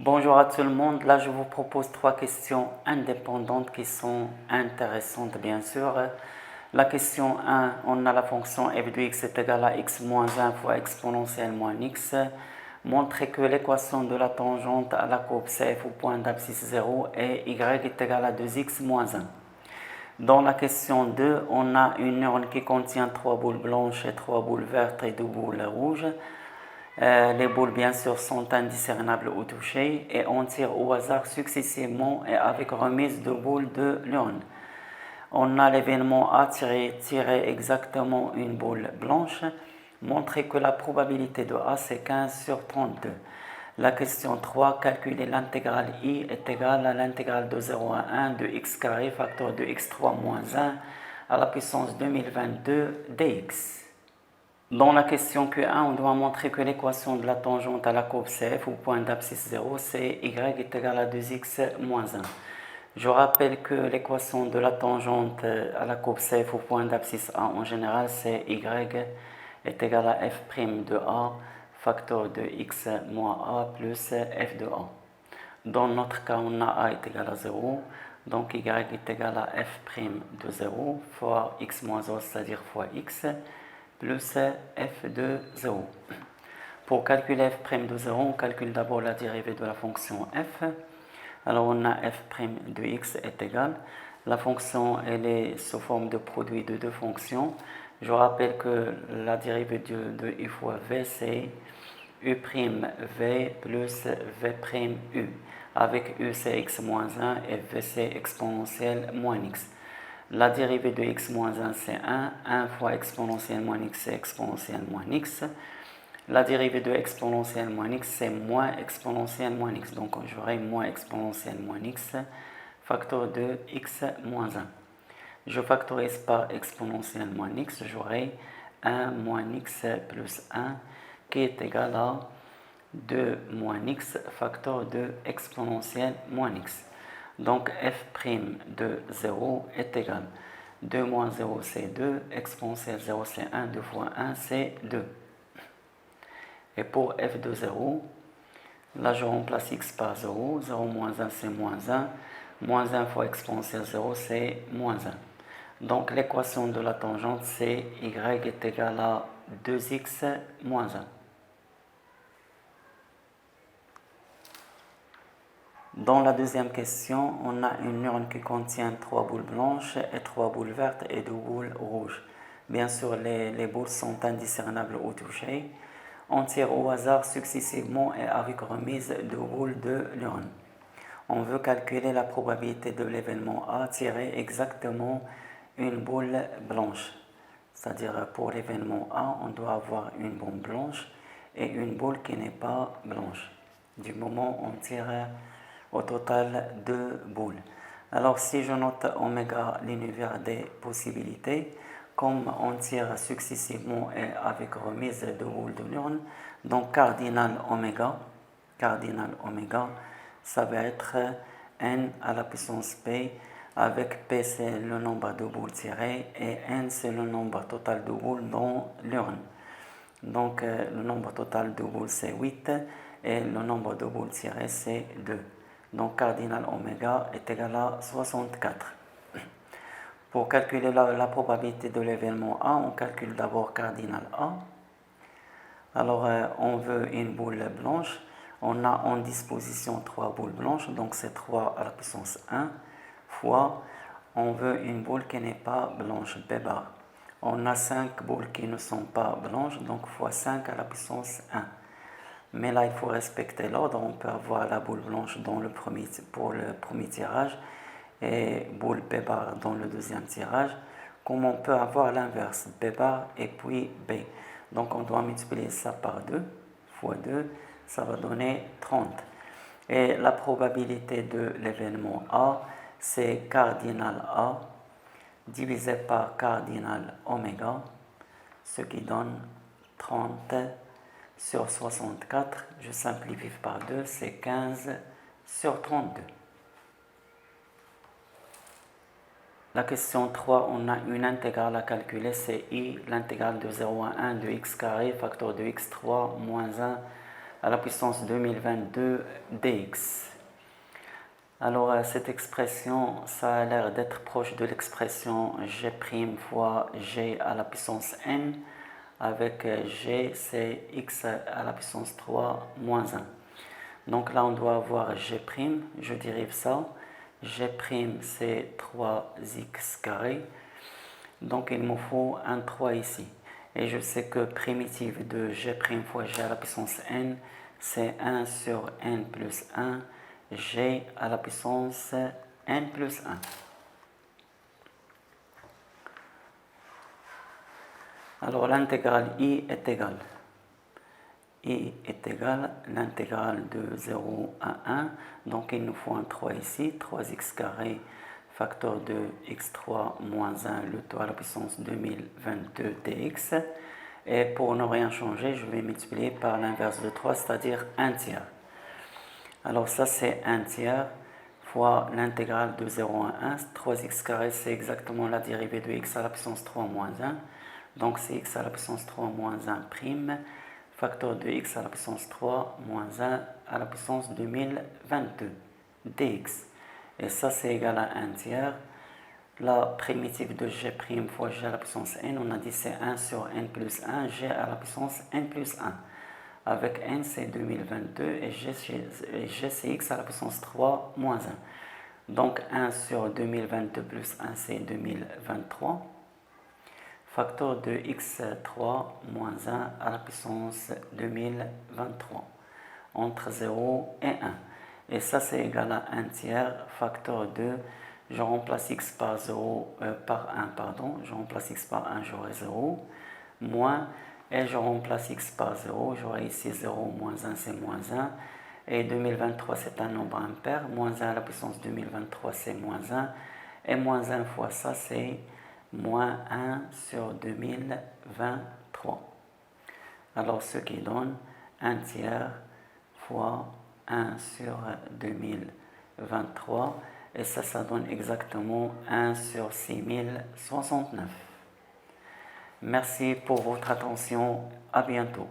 Bonjour à tout le monde. Là, je vous propose trois questions indépendantes qui sont intéressantes, bien sûr. La question 1, on a la fonction f de x est égale à x moins 1 fois exponentielle moins x. Montrer que l'équation de la tangente à la courbe CF au point d'abscisse 0 est y est égal à 2x moins 1. Dans la question 2, on a une urne qui contient 3 boules blanches et 3 boules vertes et 2 boules rouges. Les boules, bien sûr, sont indiscernables au toucher et on tire au hasard successivement et avec remise de boules de l'urne. On a l'événement A tirer exactement une boule blanche. Montrer que la probabilité de A c'est 15 sur 32. La question 3, calculer l'intégrale I est égale à l'intégrale de 0 à 1 de x carré facteur de x3 moins 1 à la puissance 2022 dx. Dans la question Q1, on doit montrer que l'équation de la tangente à la courbe CF au point d'abscisse 0, c'est y est égal à 2x moins 1. Je rappelle que l'équation de la tangente à la courbe CF au point d'abscisse A en général, c'est y est égal à f' de A facteur de x moins A plus f de A. Dans notre cas, on a A est égal à 0, donc y est égal à f' de 0 fois x moins 0, c'est-à-dire fois x, plus f de 0. Pour calculer f' de 0, on calcule d'abord la dérivée de la fonction f. Alors on a f' de x est égal. La fonction elle est sous forme de produit de deux fonctions. Je rappelle que la dérivée de u fois v c'est u'v plus v'u. Avec u c'est x moins 1 et v c'est exponentielle moins x. La dérivée de x moins 1 c'est 1, 1 fois exponentielle moins x c'est exponentielle moins x. La dérivée de exponentielle moins x c'est moins exponentielle moins x, donc j'aurai moins exponentielle moins x, facteur de x moins 1. Je factorise par exponentielle moins x, j'aurai 1 moins x plus 1 qui est égal à 2 moins x facteur de exponentielle moins x. Donc f' de 0 est égal. 2 moins 0 c'est 2, exponentielle 0 c'est 1, 2 fois 1 c'est 2. Et pour f de 0, là je remplace x par 0, 0 moins 1 c'est moins 1, moins 1 fois exponentielle 0 c'est moins 1. Donc l'équation de la tangente c'est y est égal à 2x moins 1. Dans la deuxième question, on a une urne qui contient 3 boules blanches et 3 boules vertes et 2 boules rouges. Bien sûr, les boules sont indiscernables au toucher. On tire au hasard successivement et avec remise de boules de l'urne. On veut calculer la probabilité de l'événement A tirer exactement une boule blanche. C'est-à-dire pour l'événement A, on doit avoir une boule blanche et une boule qui n'est pas blanche. Du moment où on tire au total 2 boules. Alors si je note oméga l'univers des possibilités, comme on tire successivement et avec remise de boules de l'urne, donc cardinal oméga, ça va être n à la puissance p, avec p c'est le nombre de boules tirées et n c'est le nombre total de boules dans l'urne. Donc le nombre total de boules c'est 8 et le nombre de boules tirées c'est 2. Donc cardinal oméga est égal à 64. Pour calculer la probabilité de l'événement A, on calcule d'abord cardinal A. Alors on veut une boule blanche. On a en disposition 3 boules blanches, donc c'est 3 à la puissance 1 fois on veut une boule qui n'est pas blanche, B bar. On a 5 boules qui ne sont pas blanches, donc fois 5 à la puissance 1. Mais là, il faut respecter l'ordre. On peut avoir la boule blanche pour le premier tirage et boule B bar dans le deuxième tirage. Comme on peut avoir l'inverse, B bar et puis B. Donc on doit multiplier ça par 2, fois 2, ça va donner 30. Et la probabilité de l'événement A, c'est cardinal A divisé par cardinal oméga, ce qui donne 30 sur 64, je simplifie par 2, c'est 15 sur 32. La question 3, on a une intégrale à calculer, c'est I, l'intégrale de 0 à 1 de x carré, facteur de x3 moins 1 à la puissance 2022 dx. Alors cette expression, ça a l'air d'être proche de l'expression g' fois g à la puissance n, avec g c'est x à la puissance 3 moins 1. Donc là on doit avoir g', je dérive ça, g' c'est 3x carré, donc il me faut un 3 ici. Et je sais que primitive de g' fois g à la puissance n, c'est 1 sur n plus 1, g à la puissance n plus 1. Alors l'intégrale i est égale l'intégrale de 0 à 1, donc il nous faut un 3 ici, 3x carré facteur de x3 moins 1, le tout à la puissance 2022 dx. Et pour ne rien changer, je vais multiplier par l'inverse de 3, c'est-à-dire 1 tiers. Alors ça c'est 1 tiers fois l'intégrale de 0 à 1, 3x carré c'est exactement la dérivée de x à la puissance 3 moins 1, donc c'est x à la puissance 3 moins 1 prime, facteur de x à la puissance 3 moins 1 à la puissance 2022 dx. Et ça c'est égal à 1 tiers. La primitive de g' fois g à la puissance n, on a dit c'est 1 sur n plus 1, g à la puissance n plus 1. Avec n c'est 2022 et g c'est x à la puissance 3 moins 1. Donc 1 sur 2022 plus 1 c'est 2023. Facteur de x3 moins 1 à la puissance 2023 entre 0 et 1. Et ça c'est égal à 1 tiers, facteur de, je remplace x par 0, par 1, pardon, je remplace x par 1, j'aurai 0, moins, et je remplace x par 0, j'aurai ici 0, moins 1 c'est moins 1, et 2023 c'est un nombre impair, moins 1 à la puissance 2023 c'est moins 1, et moins 1 fois ça c'est moins 1 sur 2023. Alors ce qui donne 1 tiers fois 1 sur 2023, et ça donne exactement 1 sur 6069. Merci pour votre attention, à bientôt.